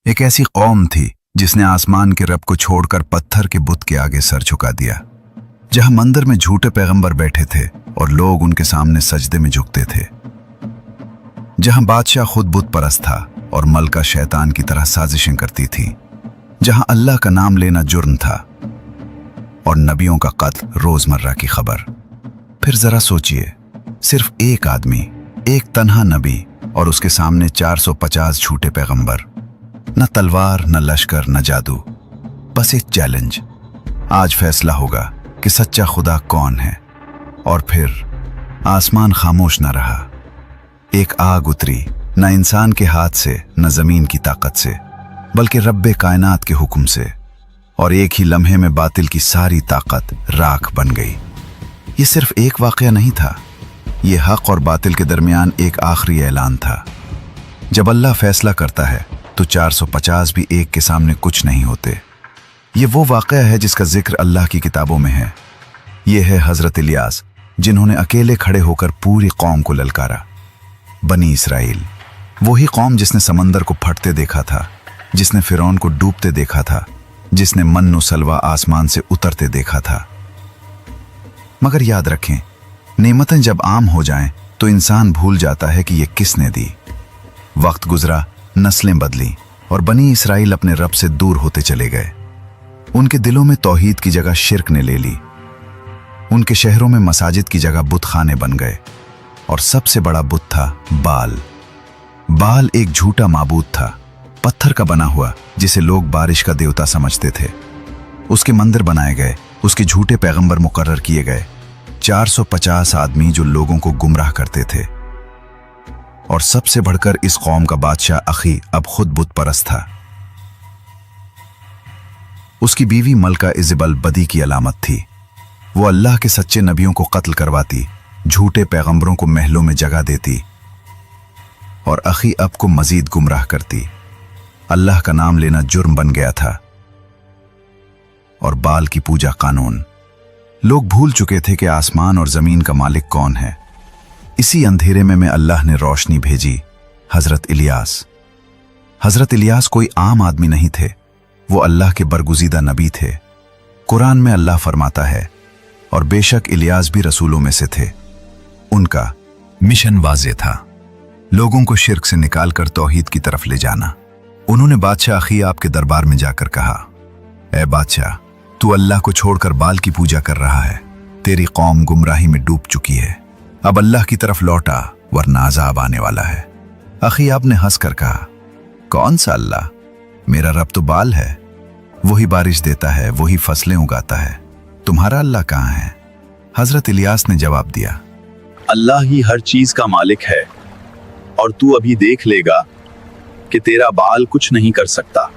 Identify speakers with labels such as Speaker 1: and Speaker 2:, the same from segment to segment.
Speaker 1: एक ऐसी कौम थी जिसने आसमान के रब को छोड़कर पत्थर के बुत के आगे सर झुका दिया। जहां मंदिर में झूठे पैगंबर बैठे थे और लोग उनके सामने सजदे में झुकते थे। जहां बादशाह खुद बुत परस्त था और मलका शैतान की तरह साजिशें करती थी। जहां अल्लाह का नाम लेना जुर्म था और नबियों का कत्ल रोजमर्रा की खबर। फिर जरा सोचिए, सिर्फ एक आदमी, एक तन्हा नबी और उसके सामने 450 झूठे पैगंबर। न तलवार, न लश्कर, न जादू, बस एक चैलेंज। आज फैसला होगा कि सच्चा खुदा कौन है। और फिर आसमान खामोश न रहा। एक आग उतरी, न इंसान के हाथ से, न जमीन की ताकत से, बल्कि रब्बे कायनात के हुक्म से। और एक ही लम्हे में बातिल की सारी ताकत राख बन गई। ये सिर्फ एक वाकया नहीं था, ये हक और बातिल के दरमियान एक आखिरी ऐलान था। जब अल्लाह फैसला करता है तो 450 भी एक के सामने कुछ नहीं होते। ये वो वाकया है जिसका जिक्र अल्लाह की किताबों में है। ये है हजरत इलियास, जिन्होंने अकेले खड़े होकर पूरी कौम को ललकारा। बनी इसराइल, वही कौम जिसने समंदर को फटते देखा था, जिसने फिरौन को डूबते देखा था, जिसने मन्नो सलवा आसमान से उतरते देखा था। मगर याद रखें, नेमतें जब आम हो जाएं तो इंसान भूल जाता है कि ये किसने दी। वक्त गुजरा, नस्लें बदली और बनी इसराइल अपने रब से दूर होते चले गए। उनके दिलों में तौहीद की जगह शिर्क ने ले ली। उनके शहरों में मसाजिद की जगह बुत खाने बन गए। और सबसे बड़ा बुत था बाल। बाल एक झूठा माबूद था, पत्थर का बना हुआ, जिसे लोग बारिश का देवता समझते थे। उसके मंदिर बनाए गए, उसके झूठे पैगंबर मुकर्रर किए गए। 450 आदमी जो लोगों को गुमराह करते थे। और सबसे बढ़कर इस कौम का बादशाह अखी अब खुद बुत परस्त था। उसकी बीवी मलका इज़बल बदी की अलामत थी। वो अल्लाह के सच्चे नबियों को कत्ल करवाती, झूठे पैगंबरों को महलों में जगह देती और अखी अब को मजीद गुमराह करती। अल्लाह का नाम लेना जुर्म बन गया था और बाल की पूजा कानून। लोग भूल चुके थे कि आसमान और जमीन का मालिक कौन है। इसी अंधेरे में अल्लाह ने रोशनी भेजी, हजरत इलियास। हजरत इलियास कोई आम आदमी नहीं थे, वो अल्लाह के बरगुज़ीदा नबी थे। कुरान में अल्लाह फरमाता है, और बेशक इलियास भी रसूलों में से थे। उनका मिशन वाज़े था, लोगों को शिर्क से निकालकर तौहीद की तरफ ले जाना। उन्होंने बादशाह अखी आपके दरबार में जाकर कहा, ए बादशाह, तू अल्लाह को छोड़कर बाल की पूजा कर रहा है। तेरी कौम गुमराही में डूब चुकी है। अब अल्लाह की तरफ लौटा, वरना अज़ाब आने वाला है। अखी आपने हंसकर कहा, कौन सा अल्लाह? मेरा रब तो बाल है। वही बारिश देता है, वही फसलें उगाता है। तुम्हारा अल्लाह कहाँ है? हजरत इलियास ने जवाब दिया,
Speaker 2: अल्लाह ही हर चीज का मालिक है और तू अभी देख लेगा कि तेरा बाल कुछ नहीं कर सकता।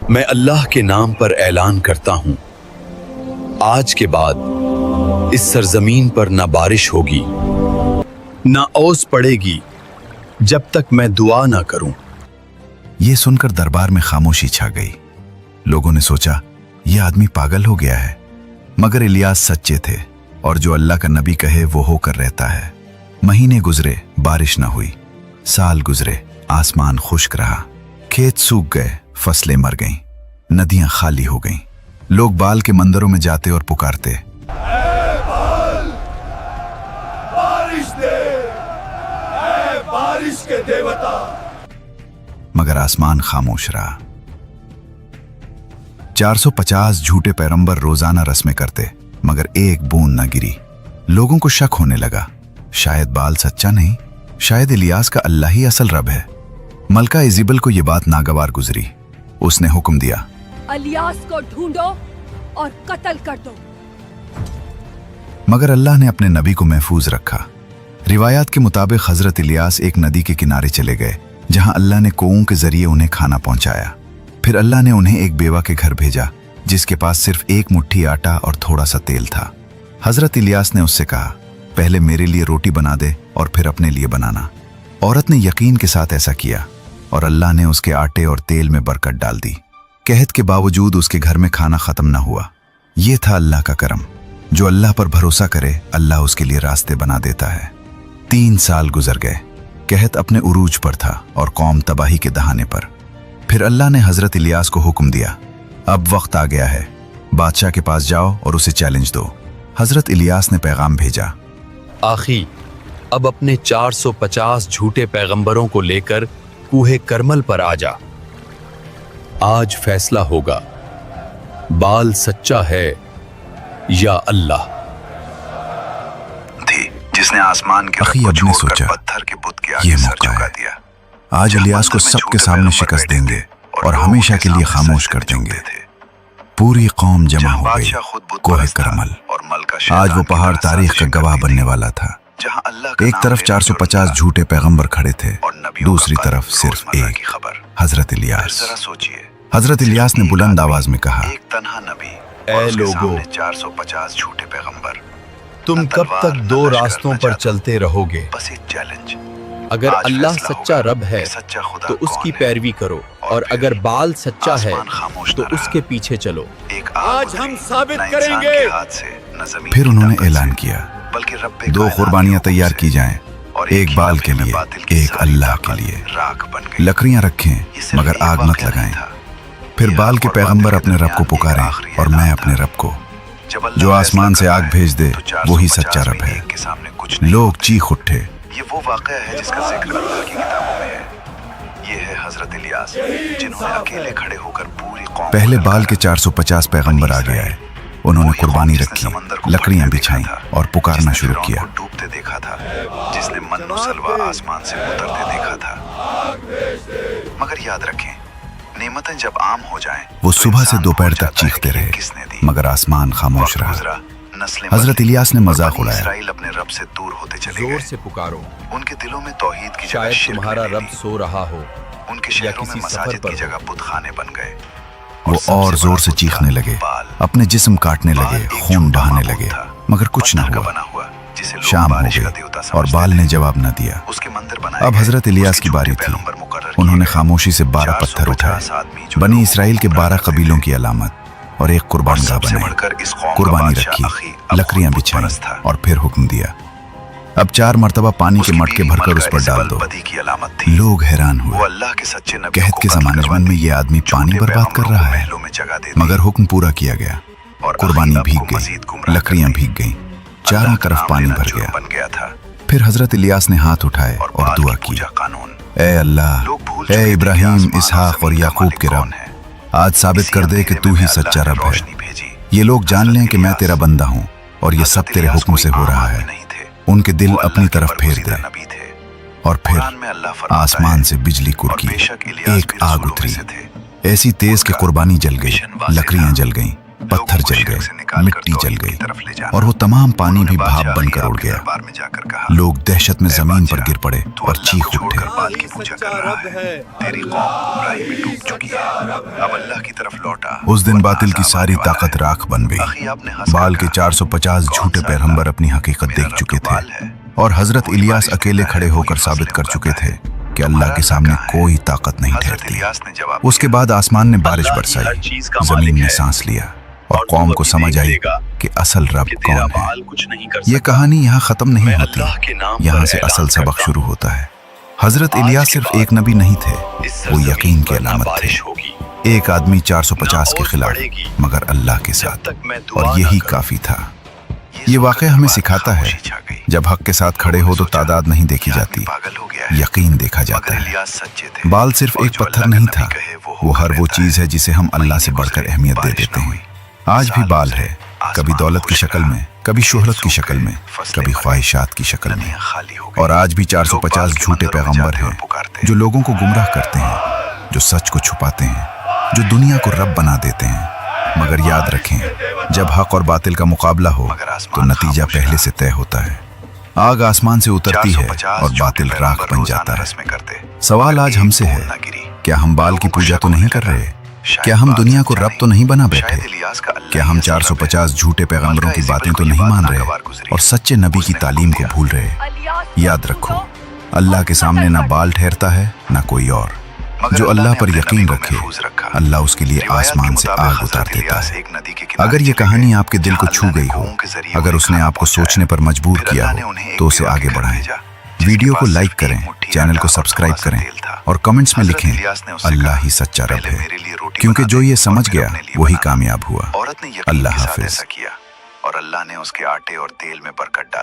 Speaker 2: मैं अल्लाह के नाम पर ऐलान करता हूं, आज के बाद इस सरजमीन पर ना बारिश होगी, ना ओस पड़ेगी, जब तक मैं दुआ ना करूं।
Speaker 1: यह सुनकर दरबार में खामोशी छा गई। लोगों ने सोचा, यह आदमी पागल हो गया है। मगर इलियास सच्चे थे और जो अल्लाह का नबी कहे वो होकर रहता है। महीने गुजरे, बारिश न हुई। साल गुजरे, आसमान खुश्क रहा। खेत सूख गए, फसलें मर गईं, नदियां खाली हो गईं। लोग बाल के मंदिरों में जाते और पुकारते,
Speaker 3: ऐ बाल, बारिश दे, ऐ बारिश के देवता।
Speaker 1: मगर आसमान खामोश रहा। 450 झूठे पैगंबर रोजाना रस्में करते, मगर एक बूंद न गिरी। लोगों को शक होने लगा, शायद बाल सच्चा नहीं, शायद इलियास का अल्लाह ही असल रब है। मलका इज़बल को यह बात नागवार गुजरी। उसने हुक्म दिया,
Speaker 4: इलियास को ढूंढो और कत्ल कर दो।
Speaker 1: मगर अल्लाह ने अपने नबी को महफूज रखा। रिवायात के मुताबिक हजरत इलियास एक नदी के किनारे चले गए, जहां अल्लाह ने कौओं के जरिए उन्हें खाना पहुंचाया। फिर अल्लाह ने उन्हें एक बेवा के घर भेजा, जिसके पास सिर्फ एक मुट्ठी आटा और थोड़ा सा तेल था। हजरत इलियास ने उससे कहा, पहले मेरे लिए रोटी बना दे और फिर अपने लिए बनाना। औरत ने यकीन के साथ ऐसा किया और अल्लाह ने उसके आटे और तेल में बरकत डाल दी। कहत के बावजूद उसके घर में खाना खत्म न हुआ। ये था अल्लाह का करम। जो अल्लाह पर भरोसा करे, अल्लाह उसके लिए रास्ते बना देता है। 3 साल गुजर गए। कहत अपने उरूज पर था और कौम तबाही के दहाने पर। फिर अल्लाह ने हजरत इलियास को हुक्म दिया, अब वक्त आ गया है, बादशाह के पास जाओ और उसे चैलेंज दो। हजरत इलियास ने पैगाम भेजा,
Speaker 2: आखी अब अपने 450 झूठे पैगंबरों को लेकर कूहे करमल पर आ जा। आज फैसला होगा, बाल सच्चा है या अल्लाह।
Speaker 1: थी जिसने आसमान के
Speaker 3: अखी
Speaker 1: रब को
Speaker 3: अब ने
Speaker 1: छोड़कर
Speaker 3: सोचा,
Speaker 1: पत्थर के बुत के आगे
Speaker 3: ये
Speaker 1: सर
Speaker 3: मौका
Speaker 1: झुका
Speaker 3: है।
Speaker 1: दिया।
Speaker 3: आज इलियास को सबके सामने शिकस्त देंगे और हमेशा के लिए खामोश कर देंगे। पूरी कौम जमा हो गई कोहे करमल। आज वो पहाड़ तारीख का गवाह बनने वाला था। एक तरफ 450 झूठे पैगंबर खड़े थे, दूसरी तरफ सिर्फ एक, हजरत इलियास। हजरत इलियास ने बुलंद आवाज में कहा,
Speaker 2: ऐ लोगों,
Speaker 1: 450 झूठे पैगंबर,
Speaker 2: तुम कब तक दो रास्तों पर चलते रहोगे?
Speaker 1: बस एक चैलेंज,
Speaker 2: अगर
Speaker 1: आज
Speaker 2: अल्लाह
Speaker 1: फैसला
Speaker 2: सच्चा
Speaker 1: होगा
Speaker 2: रब है
Speaker 1: कि सच्चा खुदा
Speaker 2: तो
Speaker 1: कौन
Speaker 2: उसकी
Speaker 1: है।
Speaker 2: पैरवी करो, और
Speaker 1: फिर
Speaker 2: अगर बाल सच्चा है
Speaker 1: आसमान खामोश
Speaker 2: तो
Speaker 1: न रहा।
Speaker 2: उसके पीछे चलो।
Speaker 1: एक
Speaker 3: आज हम साबित
Speaker 1: न इंसान
Speaker 3: करेंगे।
Speaker 1: के हाथ से, न जमीन
Speaker 3: फिर
Speaker 1: की
Speaker 3: उन्होंने
Speaker 1: ताकत
Speaker 3: ऐलान
Speaker 1: से,
Speaker 3: किया,
Speaker 1: बल्कि रब पे
Speaker 3: 2
Speaker 1: कायनात
Speaker 3: कुर्बानियां
Speaker 1: के
Speaker 3: तैयार
Speaker 1: हुक्म
Speaker 3: की
Speaker 1: से।
Speaker 3: जाएं,
Speaker 1: और
Speaker 3: एक बाल के
Speaker 1: लम्हे में
Speaker 3: लिए,
Speaker 1: बातिल की
Speaker 3: एक
Speaker 1: सारी
Speaker 3: अल्लाह
Speaker 1: ताकत
Speaker 3: के लिए।
Speaker 1: राख बन गई।
Speaker 3: लकड़ियां रखें
Speaker 1: ये सिर्फ
Speaker 3: मगर
Speaker 1: एक
Speaker 3: आग मत
Speaker 1: वाकया नहीं
Speaker 3: लगाएं।
Speaker 1: था।
Speaker 3: फिर
Speaker 1: ये
Speaker 3: बाल के
Speaker 1: हक और
Speaker 3: पैगंबर
Speaker 1: बातिल
Speaker 3: अपने
Speaker 1: के
Speaker 3: रब को
Speaker 1: दरमियान एक
Speaker 3: पुकारें
Speaker 1: आखिरी
Speaker 3: और मैं
Speaker 1: ऐलान
Speaker 3: अपने
Speaker 1: था।
Speaker 3: रब को।
Speaker 1: जब अल्लाह
Speaker 3: जो आसमान से
Speaker 1: फैसला
Speaker 3: आग
Speaker 1: करता
Speaker 3: भेज दे,
Speaker 1: है, तो
Speaker 3: वही
Speaker 1: 450
Speaker 3: सच्चा रब
Speaker 1: में
Speaker 3: है।
Speaker 1: एक के सामने कुछ नहीं
Speaker 3: लोग
Speaker 1: होते।
Speaker 3: चीख उठे।
Speaker 1: ये वो वाकया है जिसका जिक्र अल्लाह की किताबों में है। ये है हजरत इलियास, जिन्होंने अकेले खड़े होकर पूरी कौम
Speaker 3: पहले
Speaker 1: को
Speaker 3: बाल
Speaker 1: ललकारा।
Speaker 3: के 450 पैगंबर आ गए आए। उन्होंने
Speaker 1: वही कौम
Speaker 3: कुर्बानी
Speaker 1: जिसने
Speaker 3: रखी,
Speaker 1: समंदर को
Speaker 3: लकड़ियां
Speaker 1: फटते
Speaker 3: बिछाई
Speaker 1: देखा था,
Speaker 3: और पुकारना
Speaker 1: जिसने
Speaker 3: शुरू
Speaker 1: फिरौन
Speaker 3: किया।
Speaker 1: को डूबते देखा था, जिसने मन्नो सलवा आसमान से उतरते देखा था। मगर याद रखें, नेमतें जब आम हो जाएं,
Speaker 3: वो
Speaker 1: तो
Speaker 3: सुबह से
Speaker 1: इंसान
Speaker 3: दोपहर
Speaker 1: भूल
Speaker 3: तक
Speaker 1: जाता है
Speaker 3: चीखते
Speaker 1: कि ये
Speaker 3: रहे,
Speaker 1: किसने दी।
Speaker 3: मगर आसमान खामोश
Speaker 1: वक्त
Speaker 3: रहा।
Speaker 1: गुजरा, नस्लें
Speaker 3: हजरत
Speaker 1: बदली,
Speaker 3: इलियास ने
Speaker 1: और
Speaker 3: मजाक
Speaker 1: बनी
Speaker 3: उड़ाया,
Speaker 1: इसराइल अपने रब से दूर होते चले
Speaker 2: जोर
Speaker 1: गए।
Speaker 2: से पुकारो,
Speaker 1: उनके दिलों में तौहीद की जगह
Speaker 2: शायद
Speaker 1: शिर्क
Speaker 2: तुम्हारा
Speaker 1: ने ले
Speaker 2: रब
Speaker 1: ली।
Speaker 2: सो रहा हो
Speaker 1: उनके
Speaker 2: या
Speaker 1: शहरों में
Speaker 2: किसी सफर
Speaker 1: मसाजिद
Speaker 2: पर
Speaker 1: की
Speaker 2: हो।
Speaker 1: जगह बुतखाने बन गए।
Speaker 3: वो
Speaker 1: सबसे
Speaker 3: और जोर
Speaker 1: बड़ा
Speaker 3: से
Speaker 1: बुत
Speaker 3: चीखने
Speaker 1: था
Speaker 3: लगे,
Speaker 1: बाल।
Speaker 3: अपने जिस्म काटने
Speaker 1: बाल
Speaker 3: लगे,
Speaker 1: एक
Speaker 3: खून
Speaker 1: झूठा
Speaker 3: बहाने
Speaker 1: माबूद
Speaker 3: लगे,
Speaker 1: था,
Speaker 3: मगर कुछ न
Speaker 1: पत्थर का
Speaker 3: हुआ।
Speaker 1: बना हुआ, जिसे लोग
Speaker 3: शाम हो
Speaker 1: बारिश का
Speaker 3: गई
Speaker 1: देवता
Speaker 3: और
Speaker 1: समझते
Speaker 3: बाल
Speaker 1: थे।
Speaker 3: ने जवाब न दिया।
Speaker 1: उसके मंदिर बनाए
Speaker 3: अब
Speaker 1: गए,
Speaker 3: हजरत इलियास
Speaker 1: उसके
Speaker 3: की बारी
Speaker 1: झूठे
Speaker 3: थी।
Speaker 1: पैगंबर मुकर्रर किए
Speaker 3: उन्होंने
Speaker 1: गए।
Speaker 3: खामोशी से 12 पत्थर
Speaker 1: 450
Speaker 3: उठाए,
Speaker 1: आदमी जो
Speaker 3: बनी
Speaker 1: लोगों
Speaker 3: इसराइल के
Speaker 1: को
Speaker 3: 12
Speaker 1: करते
Speaker 3: कबीलों
Speaker 1: थे।
Speaker 3: की अलामत और एक
Speaker 1: और
Speaker 3: कुर्बानगाह
Speaker 1: सबसे
Speaker 3: बनाई।
Speaker 1: बढ़कर इस कौम का
Speaker 3: कुर्बानी
Speaker 1: बादशाह
Speaker 3: रखी,
Speaker 1: अखी अब
Speaker 3: लकड़ियां
Speaker 1: खुद
Speaker 3: बिछाई
Speaker 1: बुतपरस्त था।
Speaker 3: और फिर हुक्म दिया, अब 4 मरतबा पानी के
Speaker 1: उसकी
Speaker 3: मटके
Speaker 1: बीवी
Speaker 3: भरकर
Speaker 1: मलका
Speaker 3: उस पर डाल
Speaker 1: इज़बल
Speaker 3: दो।
Speaker 1: बदी की अलामत थी।
Speaker 3: लोग हैरान
Speaker 1: वो
Speaker 3: हुए,
Speaker 1: अल्लाह के सच्चे नबी
Speaker 3: कहत के जमाने में ये आदमी पानी बर्बाद कर रहा है,
Speaker 1: महलों में जगह दे दी।
Speaker 3: मगर हुक्म पूरा किया गया।
Speaker 1: और
Speaker 3: कुर्बानी
Speaker 1: अखी
Speaker 3: भीग
Speaker 1: आपको मजीद
Speaker 3: गई,
Speaker 1: गुमराह
Speaker 3: लकड़ियां
Speaker 1: कर दी।
Speaker 3: भीग गईं,
Speaker 1: अल्लाह
Speaker 3: चारों
Speaker 1: का
Speaker 3: तरफ
Speaker 1: नाम
Speaker 3: पानी
Speaker 1: लेना
Speaker 3: भर
Speaker 1: जुर्म
Speaker 3: गया।
Speaker 1: बन गया था।
Speaker 3: फिर हजरत इलियास ने हाथ उठाए और
Speaker 1: बाल
Speaker 3: दुआ
Speaker 1: की
Speaker 3: की,
Speaker 1: पूजा कानून।
Speaker 3: ए अल्लाह,
Speaker 1: लोग भूल चुके
Speaker 3: ए
Speaker 1: थे कि
Speaker 3: इब्राहिम,
Speaker 1: आसमान
Speaker 3: इसहाक और
Speaker 1: जमीन का
Speaker 3: याकूब
Speaker 1: मालिक
Speaker 3: के
Speaker 1: कौन
Speaker 3: रब,
Speaker 1: है।
Speaker 3: आज साबित
Speaker 1: इसी
Speaker 3: कर दे कि
Speaker 1: अंधेरे
Speaker 3: तू
Speaker 1: में
Speaker 3: ही
Speaker 1: अल्लाह
Speaker 3: सच्चा
Speaker 1: ने
Speaker 3: रब है।
Speaker 1: रोशनी भेजी।
Speaker 3: ये लोग जान लें कि मैं
Speaker 1: हजरत
Speaker 3: तेरा बंदा हूँ और ये सब
Speaker 1: हजरत
Speaker 3: तेरे
Speaker 1: इलियास
Speaker 3: हुक्म से
Speaker 1: कोई
Speaker 3: हो
Speaker 1: आम
Speaker 3: रहा
Speaker 1: आदमी
Speaker 3: है।
Speaker 1: नहीं थे।
Speaker 3: उनके दिल
Speaker 1: वो
Speaker 3: अपनी
Speaker 1: अल्लाह के
Speaker 3: तरफ फेर
Speaker 1: बरगुज़ीदा
Speaker 3: दे।
Speaker 1: नबी थे।
Speaker 3: और फिर
Speaker 1: कुरान में अल्लाह फरमाता
Speaker 3: आसमान
Speaker 1: है,
Speaker 3: से बिजली
Speaker 1: और
Speaker 3: कुरकी,
Speaker 1: बेशक इलियास
Speaker 3: एक
Speaker 1: भी
Speaker 3: आग
Speaker 1: रसूलों में
Speaker 3: उतरी,
Speaker 1: से थे।
Speaker 3: ऐसी तेज कि कुर्बानी जल गई,
Speaker 1: मिशन वाज़ेह
Speaker 3: लकड़ियां
Speaker 1: था।
Speaker 3: जल गईं, पत्थर
Speaker 1: लोगों को
Speaker 3: जल
Speaker 1: शिर्क से
Speaker 3: गए,
Speaker 1: निकालकर
Speaker 3: मिट्टी जल
Speaker 1: तौहीद की
Speaker 3: गई
Speaker 1: तरफ ले जाना।
Speaker 3: और वो तमाम पानी
Speaker 1: उन्होंने
Speaker 3: भी भाप
Speaker 1: बादशाह
Speaker 3: बनकर
Speaker 1: अखी
Speaker 3: उड़
Speaker 1: के
Speaker 3: गया।
Speaker 1: दरबार में जाकर कहा,
Speaker 3: लोग दहशत में
Speaker 1: "ऐ
Speaker 3: जमीन पर
Speaker 1: बादशाह,
Speaker 3: गिर पड़े
Speaker 1: तू
Speaker 3: और
Speaker 1: अल्लाह
Speaker 3: चीख
Speaker 1: को
Speaker 3: उठे।
Speaker 1: छोड़कर बाल की पूजा कर रहा है। तेरी कौम गुमराही में डूब चुकी है। अब अल्लाह की तरफ लौटा।
Speaker 3: उस दिन
Speaker 1: वरना
Speaker 3: बातिल की
Speaker 1: अज़ाब
Speaker 3: सारी
Speaker 1: आने वाला
Speaker 3: ताकत
Speaker 1: है।
Speaker 3: राख बन
Speaker 1: अखी
Speaker 3: गई।
Speaker 1: आपने हंसकर
Speaker 3: बाल के
Speaker 1: कहा,
Speaker 3: 450
Speaker 1: "कौन
Speaker 3: झूठे
Speaker 1: सा
Speaker 3: पैगंबर
Speaker 1: अल्लाह?
Speaker 3: अपनी हकीकत
Speaker 1: मेरा
Speaker 3: देख
Speaker 1: रब
Speaker 3: चुके
Speaker 1: तो
Speaker 3: थे
Speaker 1: बाल है।
Speaker 3: और हजरत
Speaker 1: वही
Speaker 3: इलियास
Speaker 1: बारिश
Speaker 3: अकेले
Speaker 1: देता
Speaker 3: खड़े
Speaker 1: है,
Speaker 3: होकर
Speaker 1: वही
Speaker 3: साबित
Speaker 1: फसलें
Speaker 3: कर चुके
Speaker 1: उगाता
Speaker 3: थे
Speaker 1: है।
Speaker 3: कि अल्लाह
Speaker 1: तुम्हारा
Speaker 3: के सामने
Speaker 1: अल्लाह कहाँ है?
Speaker 3: कोई ताकत नहीं
Speaker 1: हजरत
Speaker 3: ठहरती।
Speaker 1: इलियास ने जवाब
Speaker 3: उसके
Speaker 1: दिया,
Speaker 3: बाद आसमान ने बारिश
Speaker 2: अल्लाह ही
Speaker 3: बरसाई,
Speaker 2: हर चीज का
Speaker 3: जमीन
Speaker 2: मालिक
Speaker 3: ने
Speaker 2: है।
Speaker 3: सांस लिया और
Speaker 2: और तू
Speaker 3: कौम को
Speaker 2: अभी
Speaker 3: समझ
Speaker 2: देख
Speaker 3: आई
Speaker 2: लेगा
Speaker 3: कि असल रब
Speaker 2: कि तेरा
Speaker 3: कौन है।
Speaker 2: बाल कुछ नहीं कर
Speaker 3: ये
Speaker 2: सकता।
Speaker 3: कहानी यहाँ खत्म नहीं
Speaker 2: मैं
Speaker 3: होती,
Speaker 2: अल्लाह के नाम
Speaker 3: यहाँ
Speaker 2: पर
Speaker 3: से
Speaker 2: ऐलान
Speaker 3: असल सबक
Speaker 2: करता
Speaker 3: शुरू होता है। हजरत
Speaker 2: आज
Speaker 3: इलियास
Speaker 2: के
Speaker 3: सिर्फ
Speaker 2: बाद
Speaker 3: एक नबी नहीं थे,
Speaker 2: इस
Speaker 3: वो
Speaker 2: सरजमीन
Speaker 3: यकीन की
Speaker 2: पर ना
Speaker 3: अलामत थे।
Speaker 2: बारिश होगी,
Speaker 3: एक आदमी 450 के
Speaker 2: ना
Speaker 3: खिलाफ,
Speaker 2: पड़ेगी,
Speaker 3: मगर अल्लाह के
Speaker 2: जब
Speaker 3: साथ,
Speaker 2: तक मैं दुआ
Speaker 3: और
Speaker 2: ना
Speaker 3: यही
Speaker 2: करूं।
Speaker 3: काफी था। ये वाकया हमें सिखाता है, जब हक के साथ खड़े हो तो तादाद नहीं देखी जाती, यकीन देखा जाता है। बाल सिर्फ एक पत्थर नहीं था, वो हर वो चीज है जिसे हम अल्लाह से बढ़कर अहमियत दे देते हैं। आज भी बाल है, कभी दौलत की शक्ल में, कभी शोहरत की शक्ल में, कभी ख्वाहिशात की शक्ल में। और आज भी 450 झूठे पैगंबर हैं जो लोगों को गुमराह करते हैं, जो सच को छुपाते हैं, जो दुनिया को रब बना देते हैं। मगर याद रखें, जब हक और बातिल का मुकाबला हो तो नतीजा पहले से तय होता है। आग आसमान से उतरती है और बातिल राख बन जाता है। सवाल आज हमसे है, क्या हम बाल की पूजा तो नहीं कर रहे? क्या हम दुनिया को रब तो नहीं बना बैठे? क्या हम 450 झूठे पैगंबरों की बातें तो नहीं मान रहे और सच्चे नबी की तालीम को भूल रहे? याद रखो, अल्लाह के सामने ना बाल ठहरता है ना कोई और। जो अल्लाह पर यकीन रखे, अल्लाह उसके लिए आसमान से आग उतार देता है। अगर ये कहानी आपके दिल को छू गई हो, अगर उसने आपको सोचने पर मजबूर किया हो, तो उसे आगे बढ़ाएं। वीडियो को लाइक करें, चैनल को सब्सक्राइब करें और कमेंट्स में लिखें अल्लाह ही सच्चा रब है, क्योंकि जो ये समझ गया वही कामयाब हुआ।
Speaker 1: औरत ने यकीन
Speaker 3: अल्लाह
Speaker 1: के साथ
Speaker 3: हाफिज।
Speaker 1: ऐसा किया और अल्लाह ने उसके आटे और तेल में बरकत डाल